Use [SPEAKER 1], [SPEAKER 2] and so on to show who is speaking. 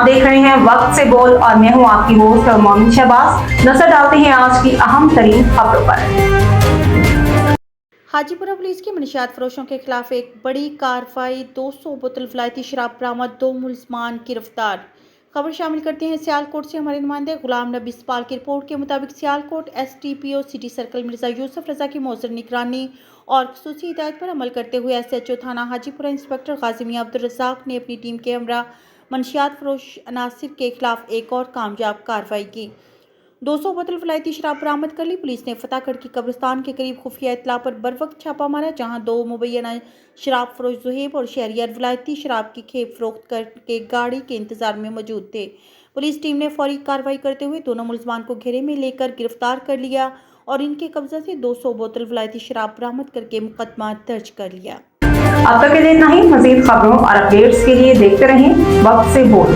[SPEAKER 1] देख रहे हैं वक्त से बोल और मैं हूं आपकी होस्ट और मोमिन शहबाज। नजर डालते हैं आज की अहम तरीन खबरों पर।
[SPEAKER 2] हाजीपुरा पुलिस की मनशियात फरोशों के खिलाफ एक बड़ी कार्रवाई, 200 बोतल विलायती शराब बरामद, 2 मुलजमान गिरफ्तार। खबर शामिल करते हैं सियालकोट से हमारे नुमाइंदे गुलाम नबी इकबाल की रिपोर्ट के मुताबिक Sialkot STPO city circle Mirza Yusuf Raza की मौजूद निगरानी और खुसूसी हिदायत पर अमल करते हुए SHO थाना हाजीपुरा इंस्पेक्टर गाजी मियां अब्दुल रज़ाक ने अपनी टीम के हमरा मनशियात फरोश अनासिर के खिलाफ एक और कामयाब कार्रवाई की। 200 बोतल विलायती शराब बरामद कर ली। पुलिस ने फतेहगढ़ की कब्रिस्तान के करीब खुफिया इत्तला पर बरवक्त छापा मारा, जहां 2 मुबैना शराब फरोश जुहेब और शहरियार विलायती शराब की खेप फरोख्त करके गाड़ी के इंतजार में मौजूद थे। पुलिस टीम ने फौरी कार्रवाई करते हुए दोनों मुलजमान को घेरे में लेकर गिरफ्तार कर लिया और इनके कब्जा से 200 बोतल विलायती शराब बरामद करके मुकदमा दर्ज कर लिया।
[SPEAKER 1] अब तक के लिए इतना ही। मजीद खबरों और अपडेट्स के लिए देखते रहें वक्त से बोल।